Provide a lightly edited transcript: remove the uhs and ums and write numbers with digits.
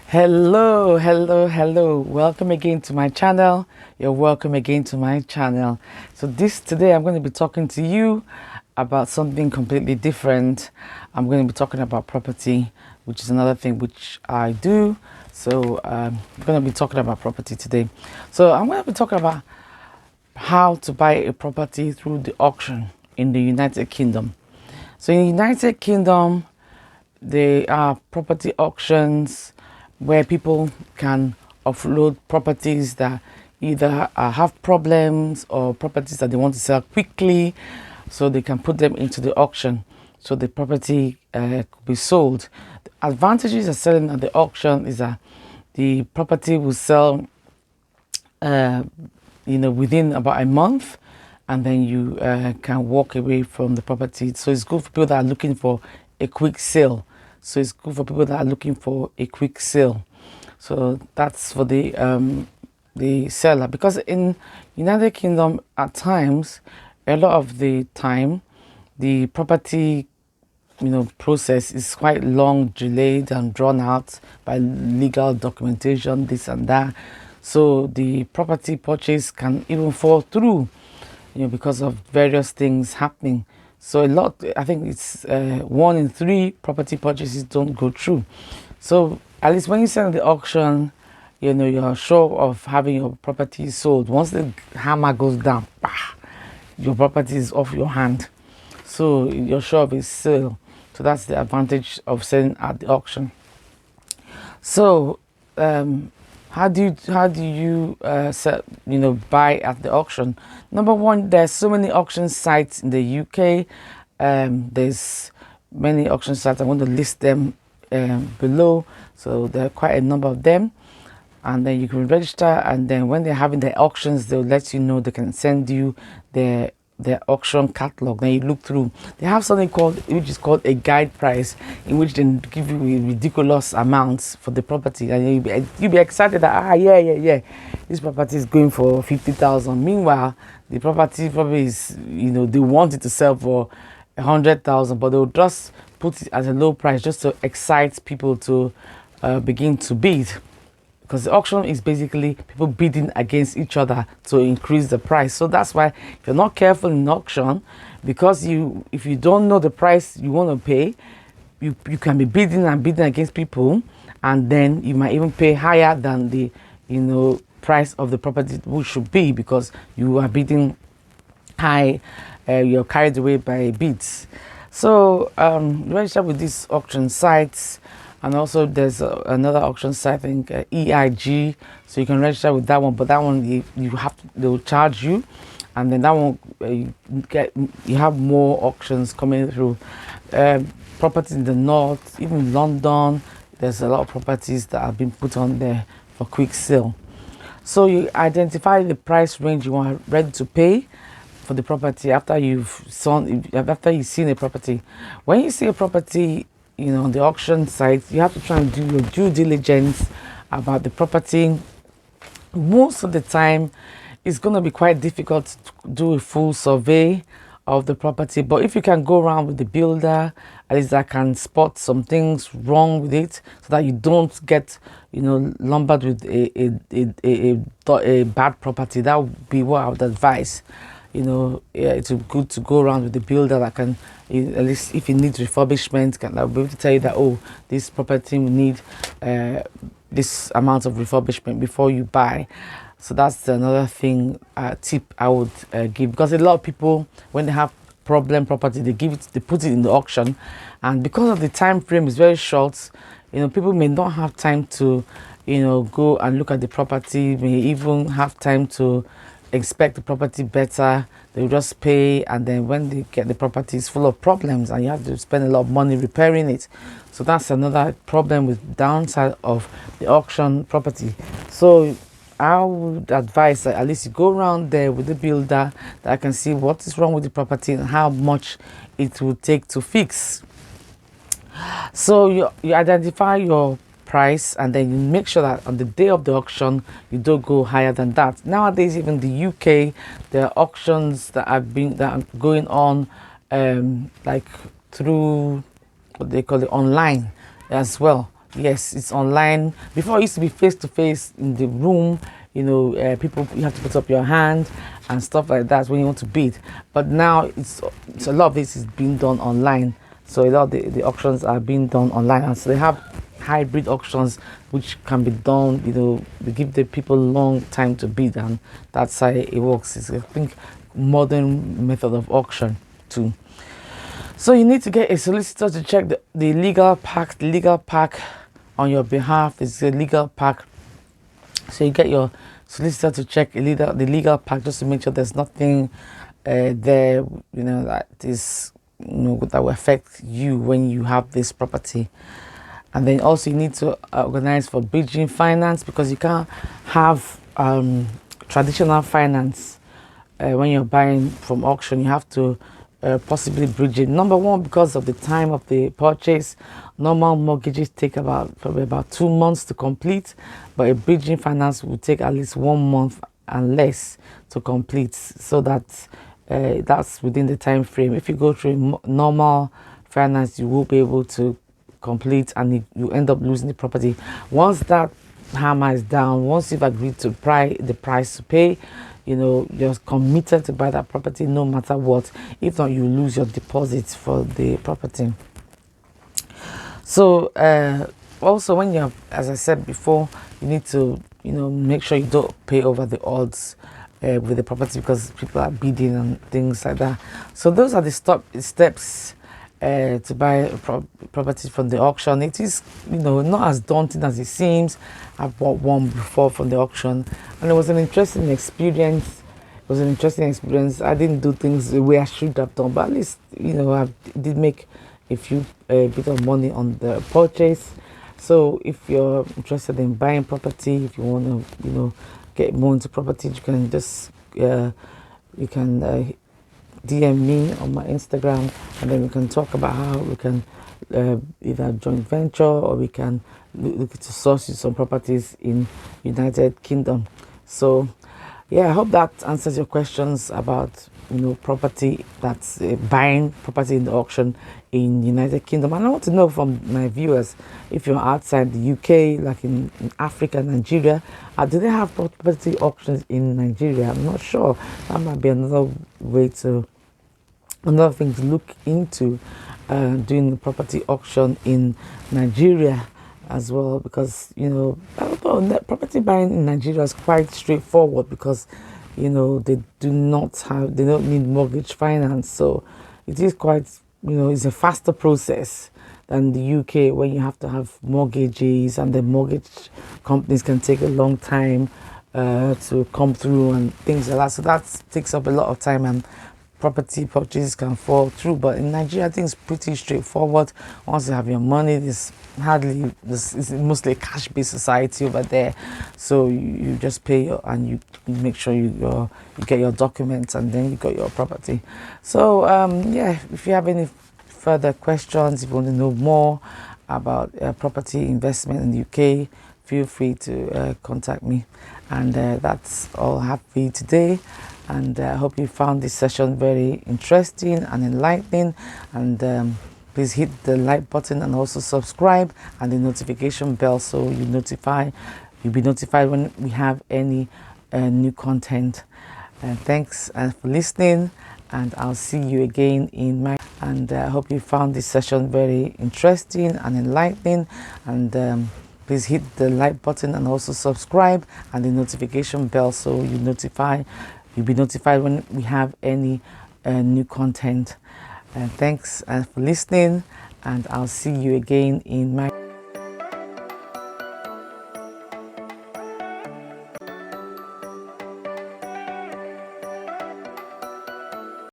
Hello. Welcome again to my channel. You're welcome again to my channel. So today I'm going to be talking to you about something completely different. I'm going to be talking about property, which is another thing which I do. So I'm going to be talking about property today. So I'm going to be talking about how to buy a property through the auction in the United Kingdom. So in the United Kingdom, there are property auctions where people can offload properties that either have problems or properties that they want to sell quickly, so they can put them into the auction so the property could be sold. The advantages of selling at the auction is that the property will sell within about a month, and then you can walk away from the property. So it's good for people that are looking for a quick sale. So that's for the seller, because in United Kingdom at times, a lot of the time, the property process is quite long, delayed and drawn out by legal documentation, this and that. So the property purchase can even fall through, because of various things happening. So I think it's 1 in 3 property purchases don't go through. So at least when you sell the auction, you're sure of having your property sold. Once the hammer goes down, bah, your property is off your hand. So you're sure of its sale. So that's the advantage of selling at the auction. So how do you buy at the auction? Number one, there's so many auction sites in the UK. There's many auction sites. I want to list them below. So there are quite a number of them, and then you can register, and then when they're having their auctions, they'll let you know. They can send you their auction catalog. Then you look through. They have something which is called a guide price, in which they give you ridiculous amounts for the property, and you'll be excited that yeah, this property is going for 50,000. Meanwhile, the property probably is, they want it to sell for 100,000, but they'll just put it at a low price just to excite people to begin to bid. Because the auction is basically people bidding against each other to increase the price. So that's why if you're not careful in auction, because if you don't know the price you want to pay, you can be bidding against people, and then you might even pay higher than the price of the property which should be, because you are bidding high. You're carried away by bids. So register with these auction sites. And also there's another auction site, I think EIG, so you can register with that one. But that one they'll charge you, and then that one you have more auctions coming through. Properties in the north, even London, there's a lot of properties that have been put on there for quick sale. So you identify the price range you are ready to pay for the property after you've seen a property. When you see a property on the auction site, you have to try and do your due diligence about the property. Most of the time, it's going to be quite difficult to do a full survey of the property, but if you can go around with the builder, at least I can spot some things wrong with it, so that you don't get lumbered with a bad property. That would be what I would advise. It's good to go around with the builder that can, at least if it needs refurbishment, can be able to tell you that, oh, this property will need this amount of refurbishment before you buy. So that's another tip I would give, because a lot of people, when they have problem property, they put it in the auction, and because of the time frame is very short, people may not have time to go and look at the property, may even have time to inspect the property better. They'll just pay, and then when they get the property, it's full of problems and you have to spend a lot of money repairing it. So that's another problem with downside of the auction property. So I would advise that at least you go around there with the builder, that I can see what is wrong with the property and how much it will take to fix. So you identify your price, and then you make sure that on the day of the auction you don't go higher than that. Nowadays, even the UK, there are auctions that are going on like through what they call it online as well. yes, it's online. Before it used to be face to face in the room, people, you have to put up your hand and stuff like that when you want to bid. But now it's a lot of this is being done online. So a lot of the auctions are being done online, and so they have hybrid auctions which can be done. They give the people long time to bid, and that's how it works. It's, I think, modern method of auction too. So you need to get a solicitor to check the legal pack. The legal pack on your behalf is a legal pack. So you get your solicitor to check the legal pack, just to make sure there's nothing there, that is, that will affect you when you have this property. And then also you need to organize for bridging finance, because you can't have traditional finance when you're buying from auction. You have to possibly bridge it. Number one, because of the time of the purchase. Normal mortgages take probably about 2 months to complete, but a bridging finance will take at least 1 month and less to complete. So that's within the time frame. If you go through normal finance, you will be able to complete, and you end up losing the property. Once that hammer is down, once you've agreed to the price to pay, you're committed to buy that property no matter what. If not, you lose your deposit for the property. So also, when as I said before, you need to make sure you don't pay over the odds with the property, because people are bidding and things like that. So those are the steps to buy property from the auction. It is not as daunting as it seems. I bought one before from the auction, and it was an interesting experience. I didn't do things the way I should have done, but at least I did make a few bit of money on the purchase. So if you're interested in buying property, if you want to get more into property, you can just DM me on my Instagram, and then we can talk about how we can either joint venture, or we can look to source you some properties in United Kingdom. So yeah, I hope that answers your questions about property, that's buying property in the auction in United Kingdom. And I want to know from my viewers, if you're outside the UK, like in Africa, Nigeria, do they have property auctions in Nigeria? I'm not sure. That might be another thing to look into, doing the property auction in Nigeria as well, because I don't know, property buying in Nigeria is quite straightforward, because they don't need mortgage finance, so it is quite it's a faster process than the UK, where you have to have mortgages, and the mortgage companies can take a long time to come through and things like that. So that takes up a lot of time, and property purchases can fall through. But in Nigeria, I think it's pretty straightforward. Once you have your money, it's mostly a cash-based society over there. So you just pay and you make sure you get your documents, and then you got your property. So yeah, if you have any further questions, if you want to know more about property investment in the UK, feel free to contact me. And that's all I have for you today. And I hope you found this session very interesting and enlightening. And please hit the like button, and also subscribe and the notification bell, so you'll be notified when we have any new content. Thanks for listening, and I'll see you again in my. And I hope you found this session very interesting and enlightening. And please hit the like button, and also subscribe and the notification bell, so you'll be notified when we have any new content. Thanks for listening, and I'll see you again in my.